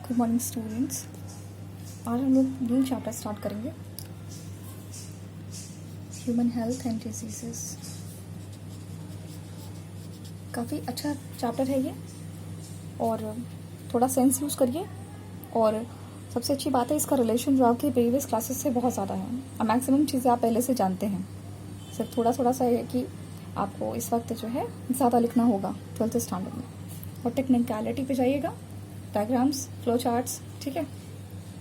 Good morning students. आज हम लोग न्यू चैप्टर स्टार्ट करेंगे, ह्यूमन हेल्थ एंड डिजीजेस। काफ़ी अच्छा चैप्टर है ये और थोड़ा सेंस यूज़ करिए। और सबसे अच्छी बात है इसका रिलेशन जो आपके प्रीवियस क्लासेस से बहुत ज़्यादा है और मैक्सिमम चीज़ें आप पहले से जानते हैं। सिर्फ थोड़ा थोड़ा सा है कि आपको इस वक्त जो है ज़्यादा लिखना होगा 12th स्टैंडर्ड में। और टेक्निकलिटी पे जाइएगा, डायग्राम्स, फ्लो चार्ट्स, ठीक है।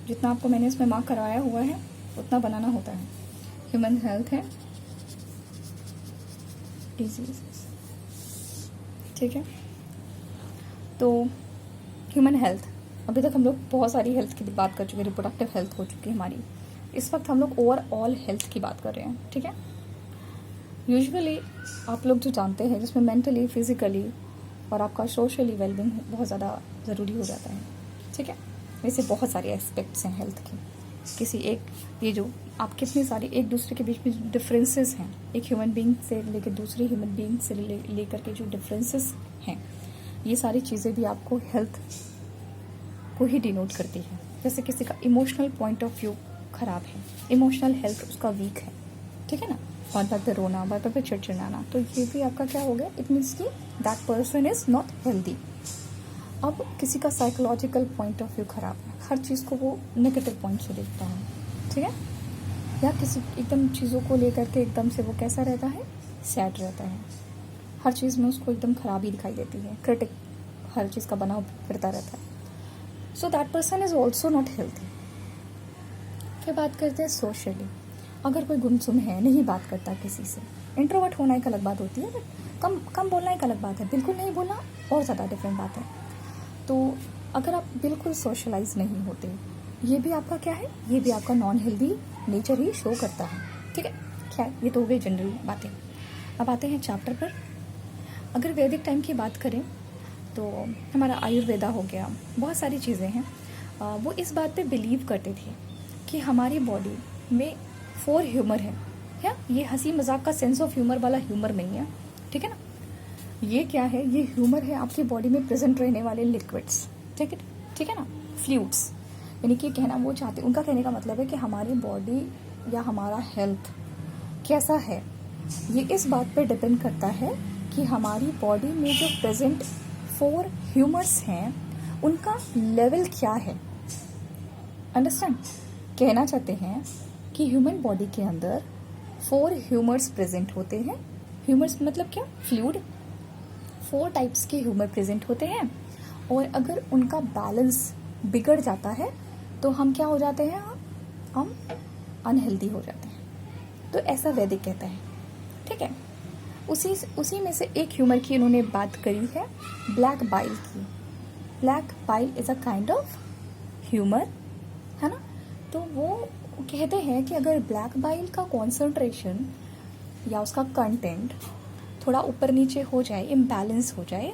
जितना आपको मैंने इसमें मार्क करवाया हुआ है उतना बनाना होता है। ह्यूमन हेल्थ है, डिजीजेस, ठीक है। तो ह्यूमन हेल्थ, अभी तक हम लोग बहुत सारी हेल्थ की बात कर चुके हैं, रिप्रोडक्टिव हेल्थ हो चुकी है हमारी। इस वक्त हम लोग ओवरऑल हेल्थ की बात कर रहे हैं, ठीक है। यूजुअली आप लोग जो जानते हैं जिसमें मेंटली, फिजिकली और आपका सोशली वेलबींग बहुत ज़्यादा ज़रूरी हो जाता है, ठीक है। वैसे बहुत सारे एस्पेक्ट्स हैं हेल्थ के। किसी एक, ये जो आप कितनी सारी एक दूसरे के बीच में डिफरेंसेस हैं, एक ह्यूमन बीइंग से लेकर दूसरे ह्यूमन बीइंग से लेकर के जो डिफरेंसेस हैं, ये सारी चीज़ें भी आपको हेल्थ को ही डिनोट करती है। जैसे किसी का इमोशनल पॉइंट ऑफ व्यू खराब है, इमोशनल हेल्थ उसका वीक है, ठीक है ना। बार बार पे रोना, बार बार पे चिड़चिड़ाना, तो ये भी आपका क्या हो गया, इट मीन्स कि that person is not healthy. अब किसी का साइकोलॉजिकल पॉइंट ऑफ व्यू खराब है, हर चीज़ को वो नेगेटिव पॉइंट से देखता है, ठीक है। या किसी एकदम चीज़ों को लेकर के एकदम से वो कैसा रहता है, सैड रहता है, हर चीज़ में उसको एकदम खराबी दिखाई देती है, क्रिटिक हर चीज़ का बना फिरता रहता है। So that person is also not healthy. फिर बात करते हैं सोशली। अगर कोई गुमसुम है, नहीं बात करता किसी से, इंट्रोवर्ट होना एक अलग बात होती है, बट कम कम बोलना एक अलग बात है, बिल्कुल नहीं बोलना और ज़्यादा डिफरेंट बात है। तो अगर आप बिल्कुल सोशलाइज नहीं होते, ये भी आपका क्या है, ये भी आपका नॉन हेल्दी नेचर ही शो करता है, ठीक है। क्या ये तो हो गई जनरल बातें। अब आते हैं चैप्टर पर। अगर वैदिक टाइम की बात करें तो हमारा आयुर्वेदा हो गया, बहुत सारी चीज़ें हैं। वो इस बात पे बिलीव करते थे कि हमारी बॉडी में 4 ह्यूमर है। क्या ये हंसी मजाक का सेंस ऑफ ह्यूमर वाला ह्यूमर नहीं है, ठीक है ना। ये क्या है, ये ह्यूमर है आपकी बॉडी में प्रेजेंट रहने वाले लिक्विड्स, ठीक है ना, फ्लूइड्स। यानी कि कहना वो चाहते, उनका कहने का मतलब है कि हमारी बॉडी या हमारा हेल्थ कैसा है, ये इस बात पे डिपेंड करता है कि हमारी बॉडी में जो प्रेजेंट 4 ह्यूमर्स हैं उनका लेवल क्या है। अंडरस्टैंड, कहना चाहते हैं कि ह्यूमन बॉडी के अंदर 4 ह्यूमर्स प्रेजेंट होते हैं। ह्यूमर्स मतलब क्या, फ्लूइड। 4 टाइप्स के ह्यूमर प्रेजेंट होते हैं और अगर उनका बैलेंस बिगड़ जाता है तो हम क्या हो जाते हैं, हम अनहेल्दी हो जाते हैं। तो ऐसा वैदिक कहता है, ठीक है। उसी में से एक ह्यूमर की इन्होंने बात करी है, ब्लैक बाइल की। Black bile is a kind of humour, है ना। तो वो कहते हैं कि अगर ब्लैक बाइल का कॉन्सेंट्रेशन या उसका कंटेंट थोड़ा ऊपर नीचे हो जाए, इम्बैलेंस हो जाए,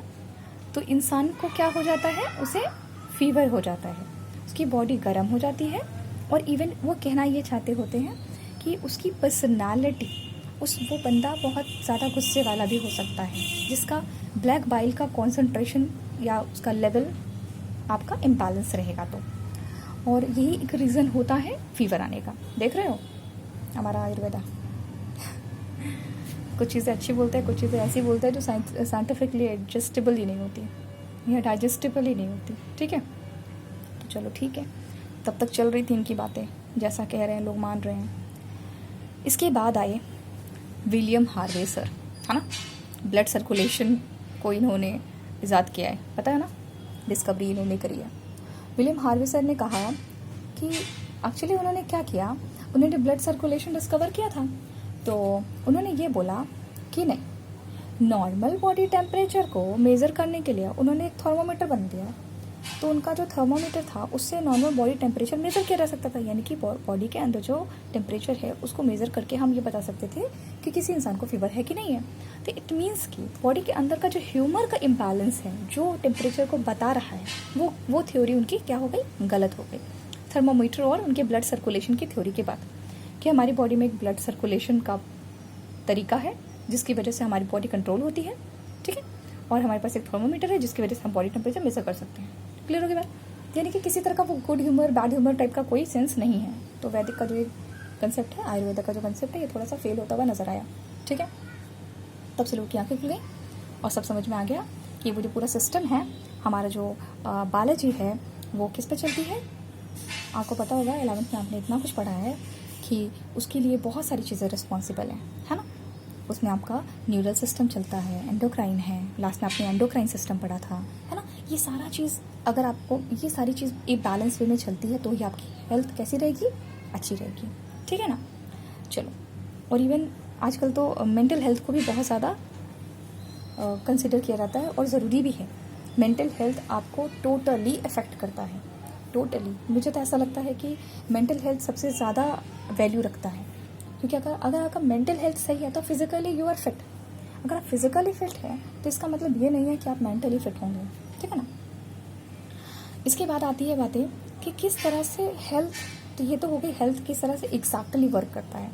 तो इंसान को क्या हो जाता है, उसे फीवर हो जाता है, उसकी बॉडी गर्म हो जाती है। और इवन वो कहना ये चाहते होते हैं कि उसकी पर्सनालिटी, वो बंदा बहुत ज़्यादा गुस्से वाला भी हो सकता है जिसका ब्लैक बाइल का कॉन्सेंट्रेशन या उसका लेवल आपका इम्बैलेंस रहेगा। तो और यही एक रीज़न होता है फीवर आने का। देख रहे हो हमारा आयुर्वेदा कुछ चीज़ें अच्छी बोलता है, कुछ चीज़ें ऐसी बोलता है जो साइंटिफिकली एडजस्टेबल ही नहीं होती या डाइजेस्टेबल ही नहीं होती, ठीक है। तो चलो ठीक है, तब तक चल रही थी इनकी बातें, जैसा कह रहे हैं लोग मान रहे हैं। इसके बाद आए विलियम हार्वे सर, है ना। ब्लड सर्कुलेशन को इन्होंने ईजाद किया है, पता है ना, डिस्कवरी इन्होंने करी है। विलियम हार्वे सर ने कहा कि एक्चुअली उन्होंने क्या किया, उन्होंने ब्लड सर्कुलेशन डिस्कवर किया था। तो उन्होंने ये बोला कि नहीं, नॉर्मल बॉडी टेम्परेचर को मेज़र करने के लिए उन्होंने एक थर्मोमीटर बना दिया। तो उनका जो थर्मोमीटर था उससे नॉर्मल बॉडी टेम्परेचर मेज़र किया जा सकता था, यानी कि बॉडी के अंदर जो टेम्परेचर है उसको मेज़र करके हम ये बता सकते थे कि किसी इंसान को फीवर है कि नहीं है। तो इट मीन्स कि बॉडी के अंदर का जो ह्यूमर का इम्बैलेंस है, जो टेम्परेचर को बता रहा है, वो थ्योरी उनकी क्या हो गई, गलत हो गई। थर्मोमीटर और उनके ब्लड सर्कुलेशन की थ्योरी के बाद, कि हमारी बॉडी में एक ब्लड सर्कुलेशन का तरीका है जिसकी वजह से हमारी बॉडी कंट्रोल होती है, ठीक है। और हमारे पास एक थर्मोमीटर है जिसकी वजह से हम बॉडी टेम्परेचर मेजर कर सकते हैं। क्लियर होगी बात। यानी कि किसी तरह का वो good humour bad humour type का कोई सेंस नहीं है। तो वैदिक का जो एक कंसेप्ट है, आयुर्वेदा का जो कंसेप्ट है, ये थोड़ा सा फेल होता हुआ नजर आया। ठीक है, तब से लोग की आंखें खुल गई और सब समझ में आ गया कि वो जो पूरा सिस्टम है, हमारा जो बायोलॉजी है वो किस पे चलती है। आपको पता होगा 11th में आपने इतना कुछ पढ़ा है कि उसके लिए बहुत सारी चीज़ें रिस्पॉन्सिबल हैं, है ना। उसमें आपका न्यूरल सिस्टम चलता है, एंडोक्राइन है, लास्ट में आपने एंडोक्राइन सिस्टम पढ़ा था, है ना। ये सारा चीज़ अगर आपको ये सारी चीज़ एक बैलेंस वे में चलती है तो ही आपकी हेल्थ कैसी रहेगी, अच्छी रहेगी। ठीक है ना। चलो, और इवन आजकल तो मेंटल हेल्थ को भी बहुत ज़्यादा कंसिडर किया जाता है और ज़रूरी भी है। मेंटल हेल्थ आपको टोटली अफेक्ट करता है, टोटली। मुझे तो ऐसा लगता है कि मेंटल हेल्थ सबसे ज़्यादा वैल्यू रखता है, क्योंकि अगर आपका मेंटल हेल्थ सही है तो फिजिकली यू आर फिट। अगर आप फिजिकली फिट हैं तो इसका मतलब ये नहीं है कि आप मेंटली फिट होंगे। ठीक है ना। इसके बाद आती है बातें कि किस तरह से हेल्थ, तो ये तो हो गई हेल्थ किस तरह से एग्जैक्टली वर्क करता है।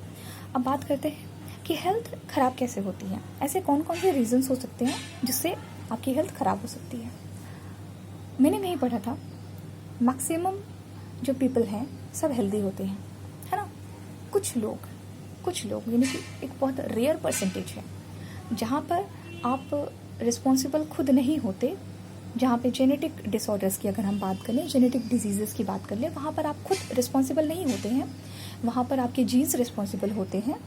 अब बात करते हैं कि हेल्थ ख़राब कैसे होती है। ऐसे कौन कौन से रीजंस हो सकते हैं जिससे आपकी हेल्थ ख़राब हो सकती है। मैंने नहीं पढ़ा था, मैक्सिमम जो पीपल हैं सब हेल्दी होते हैं, है ना। कुछ लोग यानी कि एक बहुत रेयर परसेंटेज है जहाँ पर आप रिस्पॉन्सिबल खुद नहीं होते, जहाँ पे जेनेटिक डिसऑर्डर्स की अगर हम बात कर लें, जेनेटिक डिजीज़ेस की बात कर लें, वहाँ पर आप खुद रिस्पॉन्सिबल नहीं होते हैं, वहाँ पर आपके जीन्स रिस्पॉन्सिबल होते हैं।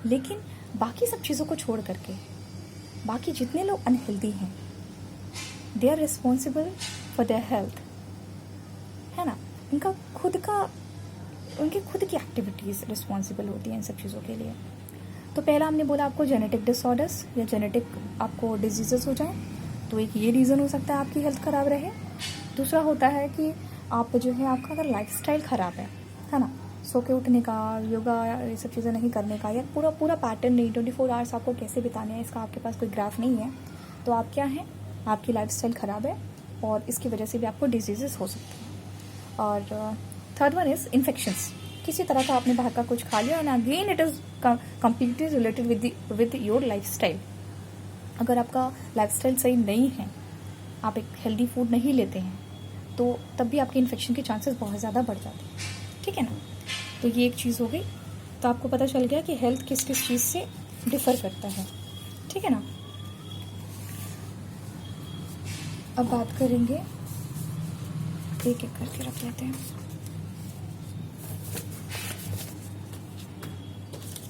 लेकिन बाकी सब चीज़ों को छोड़ करके बाकी जितने लोग अनहेल्दी हैं, they are responsible for their health, है ना। उनकी खुद की एक्टिविटीज़ रिस्पॉन्सिबल होती हैं इन सब चीज़ों के लिए। तो पहला हमने बोला आपको जेनेटिक डिसऑर्डर्स या जेनेटिक आपको डिजीजेस हो जाएं, तो एक ये रीज़न हो सकता है आपकी हेल्थ ख़राब रहे। दूसरा होता है कि आप जो है आपका अगर लाइफस्टाइल ख़राब है ना, सो के उठने का, योगा ये सब चीज़ें नहीं करने का, या पूरा पैटर्न नहीं, 24 आवर्स आपको कैसे बिताने हैं इसका आपके पास कोई ग्राफ नहीं है, तो आप क्या हैं, आपकी लाइफस्टाइल ख़राब है और इसकी वजह से भी आपको डिजीज़ेस हो सकती हैं। और थर्ड वन इज़ इन्फेक्शंस। किसी तरह का आपने बाहर का कुछ खा लिया and again it is completely related with your lifestyle. अगर आपका लाइफस्टाइल सही नहीं है, आप एक हेल्दी फूड नहीं लेते हैं, तो तब भी आपके इन्फेक्शन के चांसेस बहुत ज़्यादा बढ़ जाते हैं। ठीक है ना। तो ये एक चीज़ हो गई। तो आपको पता चल गया कि हेल्थ किस किस चीज़ से डिफ़र करता है। ठीक है ना। अब बात करेंगे, एक एक करके रख लेते हैं।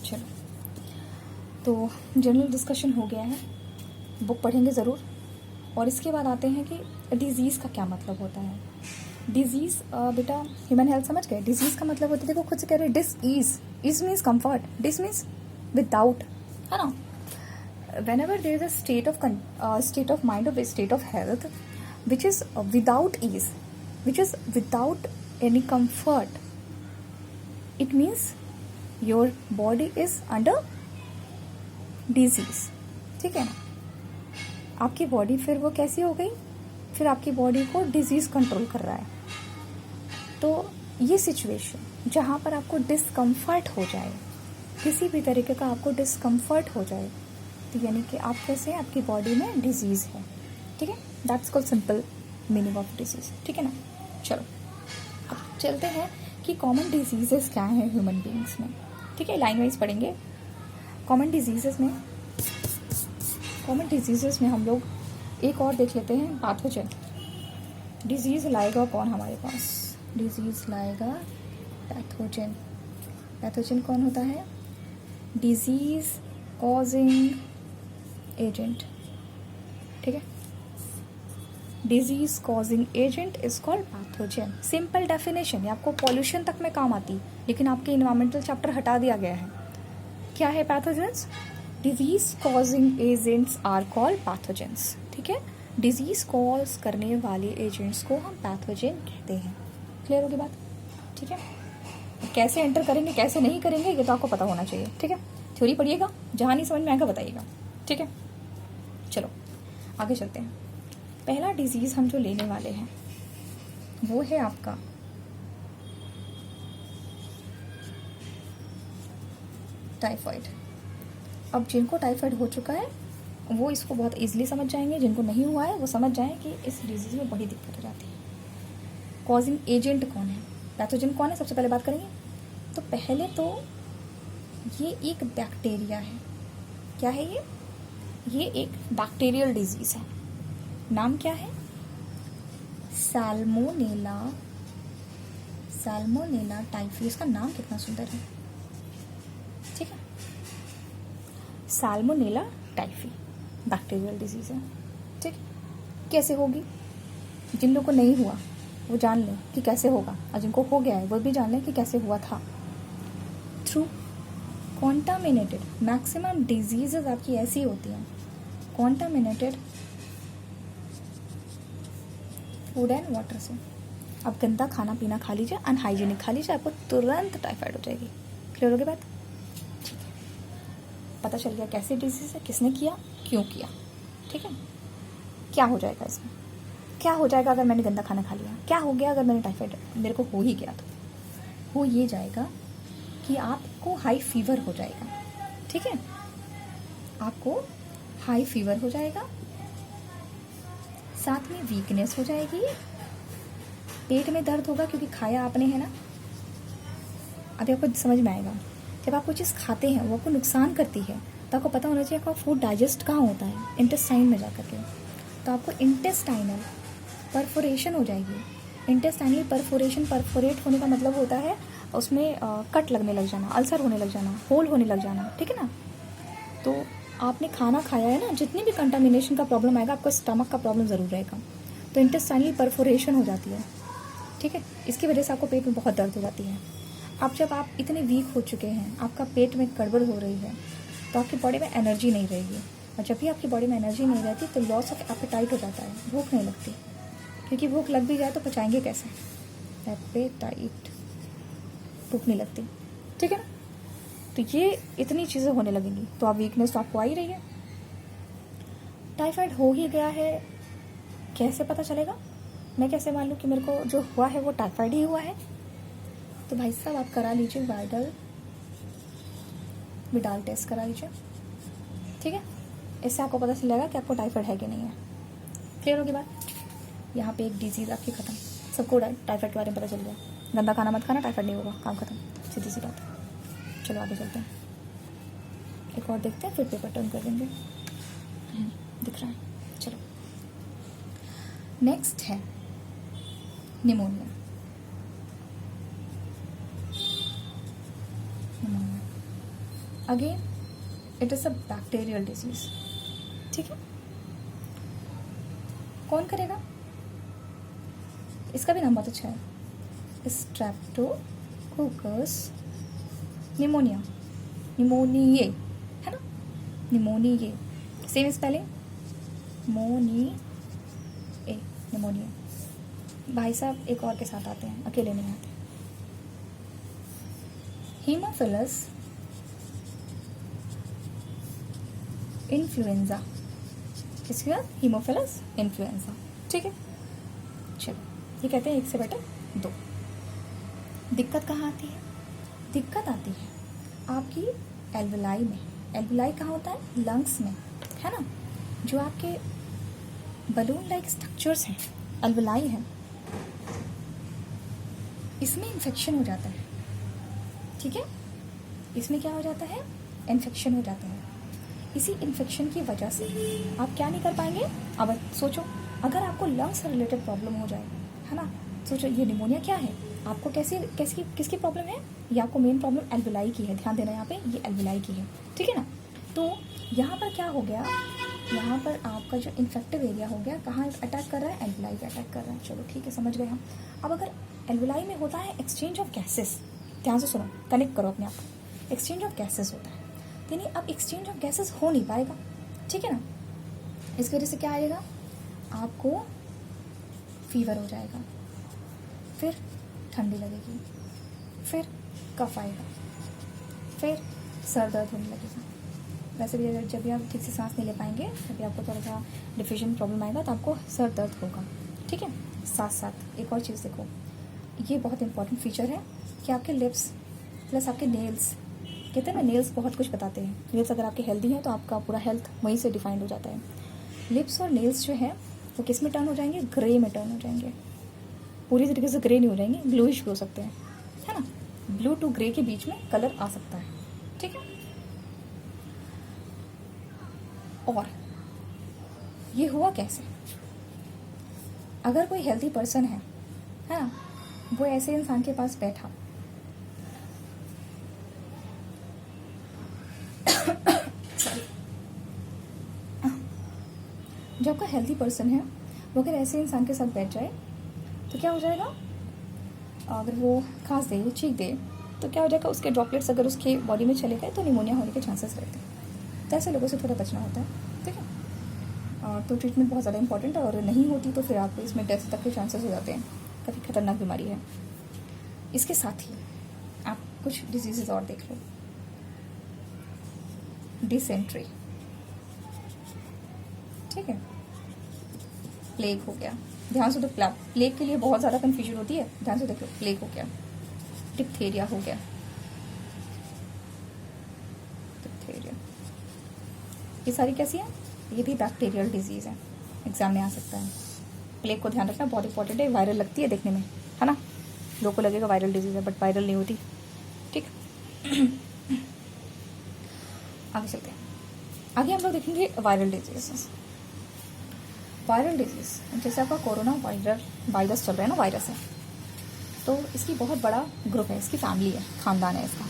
चलो, तो जनरल डिस्कशन हो गया है, बुक पढ़ेंगे ज़रूर। और इसके बाद आते हैं कि डिज़ीज़ का क्या मतलब होता है। डिज़ीज़ बेटा ह्यूमन हेल्थ समझ गए। डिज़ीज़ का मतलब होता है, देखो खुद से कह रहे, dis ease means comfort, dis means without, है ना। whenever there is a state of mind or a state of health which is without ease, which is without any comfort, it means your body is under disease। ठीक है ना। आपकी body फिर वो कैसी हो गई, फिर आपकी बॉडी को डिजीज कंट्रोल कर रहा है। तो ये सिचुएशन जहाँ पर आपको डिस्कम्फर्ट हो जाए, किसी भी तरीके का आपको डिस्कम्फर्ट हो जाए, तो यानी कि आप कैसे, आपकी बॉडी में डिजीज़ है। ठीक है, that's called simple meaning of disease. ठीक है ना। चलो अब चलते हैं कि कॉमन डिजीज़ेस क्या हैं ह्यूमन बींग्स में। ठीक है, लाइन वाइज पढ़ेंगे। कॉमन डिजीज़ेस में हम लोग एक और देख लेते हैं, पैथोजन। डिजीज़ लाएगा कौन हमारे पास, डिजीज़ लाएगा पैथोजन। पैथोजन कौन होता है, डिजीज़ कॉजिंग एजेंट। ठीक है, disease causing agent is called pathogen. Simple definition, ये आपको पॉल्यूशन तक में काम आती, लेकिन आपके इन्वायरमेंटल चैप्टर हटा दिया गया है। क्या है pathogens, disease causing agents are called pathogens. ठीक है, डिजीज़ कॉज करने वाले एजेंट्स को हम पैथोजन कहते हैं। क्लियर होगी बात। ठीक है, कैसे एंटर करेंगे कैसे नहीं करेंगे ये तो आपको पता होना चाहिए। ठीक है, थ्योरी पढ़िएगा, जहाँ नहीं समझ में आएगा बताइएगा। ठीक है, चलो आगे चलते हैं। पहला डिजीज़ हम जो लेने वाले हैं वो है आपका टाइफाइड। अब जिनको टाइफाइड हो चुका है वो इसको बहुत इजीली समझ जाएंगे, जिनको नहीं हुआ है वो समझ जाएं कि इस डिजीज़ में बड़ी दिक्कत हो जाती है। कॉजिंग एजेंट कौन है, पैथोजन कौन है, सबसे पहले बात करेंगे। तो पहले तो ये एक बैक्टीरिया है। क्या है ये एक बैक्टीरियल डिजीज है। नाम क्या है? Salmonella, Salmonella typhi. इसका नाम कितना सुंदर है, ठीक है। सैल्मोनेला टाइफी बैक्टीरियल डिजीज है, ठीक। कैसे होगी? जिन लोगों को नहीं हुआ वो जान लें कि कैसे होगा, और जिनको हो गया है वो भी जान लें कि कैसे हुआ था। थ्रू कॉन्टामिनेटेड, मैक्सिमम डिजीजेज आपकी ऐसी होती हैं कॉन्टामिनेटेड फूड एंड वाटर से। आप गंदा खाना पीना खा लीजिए, अनहाइजीनिक खा लीजिए, आपको तुरंत टाइफाइड हो जाएगी। क्लियर हो गई बात? ठीक है, पता चल गया कैसी डिजीज है, किसने किया, क्यों किया, ठीक है। क्या हो जाएगा इसमें? क्या हो जाएगा अगर मैंने गंदा खाना खा लिया? क्या हो गया अगर मैंने टाइफाइड मेरे को हो ही गया? तो हो ये जाएगा कि आपको हाई फीवर हो जाएगा, ठीक है। आपको हाई फीवर हो जाएगा, साथ में वीकनेस हो जाएगी, पेट में दर्द होगा क्योंकि खाया आपने है ना। अभी आपको समझ में आएगा, जब आप कोई चीज़ खाते हैं वो आपको नुकसान करती है तो आपको पता होना चाहिए आपका फूड डाइजेस्ट कहाँ होता है, इंटेस्टाइन में जाकर के। तो आपको इंटेस्टाइनल परफोरेशन हो जाएगी। इंटेस्टाइनल परफोरेशन, परफोरेट होने का मतलब होता है उसमें कट लगने लग जाना, अल्सर होने लग जाना, होल होने लग जाना, ठीक है ना। तो आपने खाना खाया है ना, जितनी भी कंटामिनेशन का प्रॉब्लम आएगा आपको स्टमक का प्रॉब्लम ज़रूर रहेगा। तो इंटेस्टाइनल परफोरेशन हो जाती है, ठीक है। इसकी वजह से आपको पेट में बहुत दर्द हो जाती है। अब जब आप इतने वीक हो चुके हैं, आपका पेट में गड़बड़ हो रही है, तो आपकी बॉडी में एनर्जी नहीं रहेगी, और जब भी आपकी बॉडी में एनर्जी नहीं रहती तो लॉस ऑफ एपेटाइट हो जाता है, भूख नहीं लगती, क्योंकि भूख लग भी जाए तो पचाएंगे कैसे? एपेटाइट, भूख नहीं लगती, ठीक है ना। तो ये इतनी चीज़ें होने लगेंगी, तो आप वीकनेस तो आपको आ ही रही है। टाइफाइड हो ही गया है, कैसे पता चलेगा? मैं कैसे मान लूँ कि मेरे को जो हुआ है वो टाइफाइड ही हुआ है? तो भाई साहब आप करा लीजिए विडाल टेस्ट करा लीजिए, ठीक है। इससे आपको पता चल जाएगा कि आपको टाइफाइड है कि नहीं है। क्लियर होगी बात? यहाँ पे एक डिजीज़ आपकी ख़त्म, सबको टाइफाइड के बारे में पता चल गया। गंदा खाना मत खाना, टाइफाइड नहीं होगा, काम ख़त्म, सीधी सी बात। चलो आगे चलते हैं, एक और देखते हैं, फिर पेपर टर्न कर देंगे। दिख रहा है? चलो नेक्स्ट है pneumonia. Again it is a bacterial disease, ठीक है। कौन करेगा? इसका भी नाम बहुत अच्छा है, स्ट्रेप्टोकोकस निमोनिया, निमोनिये है ना, निमोनिये, सेम स्पेलिंग, निमोनिया। भाई साहब एक और के साथ आते हैं, अकेले नहीं आते। हीमोफिलस इन्फ्लुएंजा, किसके बाद? हीमोफिलस इन्फ्लुएंजा, ठीक है। चलो ये कहते हैं एक से बेटर दो। दिक्कत कहाँ आती है? दिक्कत आती है आपकी एल्वुलाई में। एल्वुलाई कहाँ होता है? लंग्स में, है ना। जो आपके बलून लाइक स्ट्रक्चर्स हैं, एल्वुलाई है, इसमें इन्फेक्शन हो जाता है, ठीक है। इसमें क्या हो जाता है? इन्फेक्शन हो जाता है। इसी इन्फेक्शन की वजह से आप क्या नहीं कर पाएंगे। अब सोचो, अगर आपको लंग्स से रिलेटेड प्रॉब्लम हो जाए, है ना, सोचो ये निमोनिया क्या है, आपको किसकी प्रॉब्लम है? ये आपको मेन प्रॉब्लम एल्वुलाई की है, ध्यान देना यहाँ पे, ये एल्वुलाई की है, ठीक है ना। तो यहाँ पर क्या हो गया, यहाँ पर आपका जो इन्फेक्टिव एरिया हो गया, कहाँ अटैक कर रहा है? एल्वुलाई पे अटैक कर रहा है। चलो ठीक है, समझ गए हम। अब अगर एल्वुलाई में होता है एक्सचेंज ऑफ गैसेस, ध्यान से सुनो, कनेक्ट करो अपने आप, एक्सचेंज ऑफ गैसेस होता है, यानी अब एक्सचेंज ऑफ गैसेस हो नहीं पाएगा, ठीक है ना। इसकी वजह से क्या आएगा? आपको फीवर हो जाएगा, फिर ठंडी लगेगी, फिर कफ आएगा, फिर सर दर्द होने लगेगा। वैसे भी अगर जब भी आप ठीक से सांस नहीं ले पाएंगे, तभी आपको थोड़ा सा डिफिशिएंट प्रॉब्लम आएगा, तो आपको सर दर्द होगा, ठीक है। साथ साथ एक और चीज़ देखो, ये बहुत इंपॉर्टेंट फीचर है कि आपके लिप्स प्लस आपके नेल्स, कहते हैं ना नेल्स बहुत कुछ बताते हैं। नेल्स अगर आपके हेल्दी हैं तो आपका पूरा हेल्थ वहीं से डिफाइंड हो जाता है। लिप्स और नेल्स जो है वो किस में टर्न हो जाएंगे? ग्रे में टर्न हो जाएंगे, पूरी तरीके से ग्रे नहीं हो जाएंगे, ब्लूइश भी हो सकते हैं, है ना। ब्लू टू ग्रे के बीच में कलर आ सकता है, ठीक है। और ये हुआ कैसे? अगर कोई हेल्थी पर्सन है ना, वो ऐसे इंसान के पास बैठा जो आपका हेल्थी पर्सन है वो अगर ऐसे इंसान के साथ बैठ जाए तो क्या हो जाएगा? अगर वो खांस दे, छींक दे, तो क्या हो जाएगा? उसके ड्रॉपलेट्स अगर उसके बॉडी में चले गए तो निमोनिया होने के चांसेस रहते हैं। तो ऐसे लोगों से थोड़ा बचना होता है, ठीक है। और तो ट्रीटमेंट बहुत ज़्यादा इंपॉर्टेंट है, और नहीं होती तो फिर आपको इसमें डेथ तक के चांसेस हो जाते हैं। काफ़ी खतरनाक बीमारी है। इसके साथ ही आप कुछ डिजीज़ और देख लो। डिसेंट्री, ठीक है, प्लेग हो गया। ध्यान से, तो प्लेग के लिए बहुत ज़्यादा कन्फ्यूजन होती है, ध्यान से देखो। प्लेग हो गया, डिप्थेरिया हो गया, डिप्थेरिया, ये सारी कैसी है? ये भी बैक्टीरियल डिजीज़ है, एग्जाम में आ सकता है। प्लेग को ध्यान रखना, बहुत इंपॉर्टेंट है। वायरल लगती है देखने में, है ना, लोगों को लगेगा वायरल डिजीज़ है, बट वायरल नहीं होती, ठीक। आगे चलते हैं। आगे हम लोग देखेंगे वायरल डिजीज़। वायरल डिजीज़ जैसे आपका कोरोना वायरस चल रहा है ना, वायरस है, तो इसकी बहुत बड़ा ग्रुप है, इसकी फैमिली है, खानदान है इसका।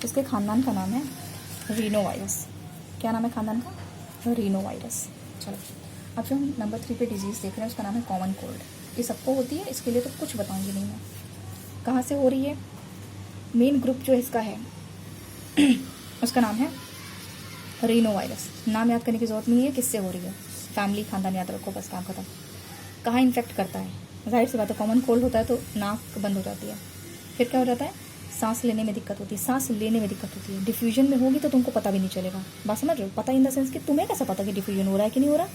इसके खानदान का नाम है रीनो वायरस। क्या नाम है खानदान का? Reno virus. चलो, अब जो हम नंबर 3 पे डिजीज़ देख रहे हैं उसका नाम है कॉमन कोल्ड। ये सबको होती है, इसके लिए तो कुछ बताऊंगी नहीं मैं। कहाँ से हो रही है? मेन ग्रुप जो इसका है उसका नाम है रीनो वायरस। नाम याद करने की जरूरत नहीं है, किससे हो रही है, फैमिली, खानदान याद रखो, बस काम खत्म। कहाँ इन्फेक्ट करता है? जाहिर सी बात है, कॉमन कोल्ड होता है तो नाक बंद हो जाती है, फिर क्या हो जाता है? सांस लेने में दिक्कत होती है, सांस लेने में दिक्कत होती है। डिफ्यूजन में होगी तो तुमको पता भी नहीं चलेगा। बात समझ रहे हो? पता इन द सेंस कि तुम्हें कैसा पता कि डिफ्यूजन हो रहा है कि नहीं हो रहा,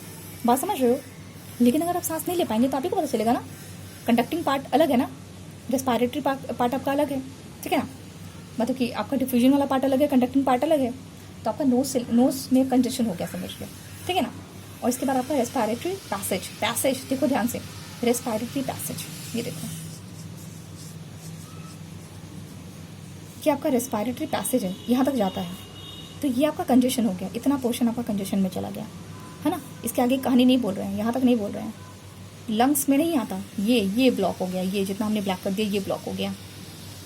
बात समझ रहे हो? लेकिन अगर आप सांस नहीं ले पाएंगे तो आप ही को पता चलेगा ना। कंडक्टिंग पार्ट अलग है ना, रेस्पिरेटरी पार्ट आपका अलग है, ठीक है ना। मतलब कि आपका डिफ्यूजन वाला पार्ट अलग है, कंडक्टिंग पार्ट अलग है। तो आपका नोज में कंजेशन हो गया, समझ लो, ठीक है ना। और इसके बाद आपका रेस्पिरेटरी पैसेज देखो ध्यान से, रेस्पिरेटरी पैसेज, ये देखो कि आपका रेस्पिरेटरी पैसेज है, यहाँ तक जाता है। तो ये आपका कंजेशन हो गया, इतना पोर्शन आपका कंजेशन में चला गया, है ना। इसके आगे कहानी नहीं बोल रहे हैं, यहाँ तक नहीं बोल रहे हैं। लंग्स में नहीं आता, ये ब्लॉक हो गया, ये जितना हमने ब्लैक कर दिया ये ब्लॉक हो गया,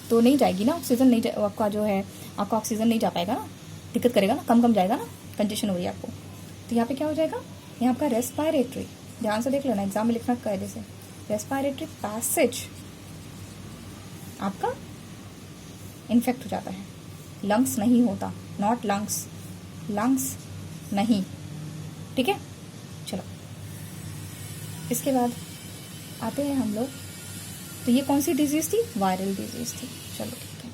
तो नहीं जाएगी ना ऑक्सीजन, नहीं आपका जो है आपका ऑक्सीजन नहीं जा पाएगा ना, दिक्कत करेगा ना, कम जाएगा ना, कंजेशन हो रही है आपको। तो यहाँ पे क्या हो जाएगा? यहाँ आपका रेस्पिरेटरी, ध्यान से देख लो ना, एग्जाम में लिखना कायदे से, रेस्पिरेटरी पैसेज आपका इन्फेक्ट हो जाता है। लंग्स नहीं होता, नॉट लंग्स, लंग्स नहीं, ठीक है। चलो, इसके बाद आते हैं हम लोग, तो ये कौन सी डिजीज़ थी? वायरल डिजीज़ थी। चलो ठीक है,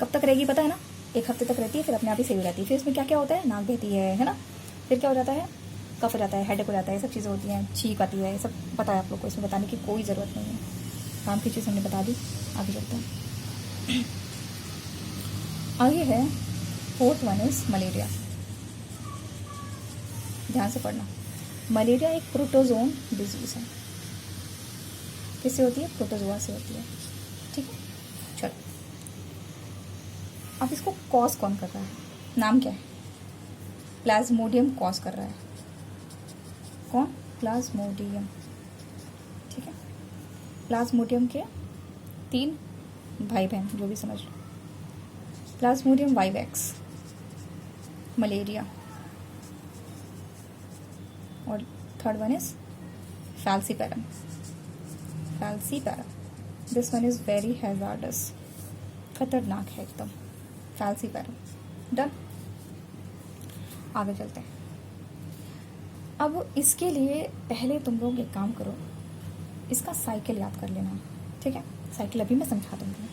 कब तक रहेगी पता है ना? 1 हफ्ते तक रहती है, फिर अपने आप ही सही हो जाती है। फिर इसमें क्या क्या होता है? नाक बहती है ना, फिर क्या हो जाता है? कफ हो जाता है, हेडेक हो जाता है, सब चीज़ें होती हैं, छींक आती है, सब पता है आप लोग को, इसमें बताने की कोई ज़रूरत नहीं है, काम की चीज़ हमने बता दी। आगे चलते हैं। आगे है 4th वन इज़ मलेरिया। ध्यान से पढ़ना, मलेरिया एक प्रोटोजोन डिजीज़ है। किससे होती है? प्रोटोजोआ से होती है, ठीक है। चलो, अब इसको कॉज कौन कर रहा है? नाम क्या है? प्लाज्मोडियम कॉज कर रहा है। कौन? प्लाज्मोडियम, ठीक है। प्लाज्मोडियम के 3 भाई बहन, जो भी समझ लो। प्लाज्मोडियम वाइवेक्स, मलेरिया, और 3rd one is falciparum. This one is very hazards, खतरनाक है एकदम, फैल्सीपैरम। डन, आगे चलते हैं। अब इसके लिए पहले तुम लोग एक काम करो, इसका साइकिल याद कर लेना, ठीक है। साइकिल अभी मैं समझा दूंगी।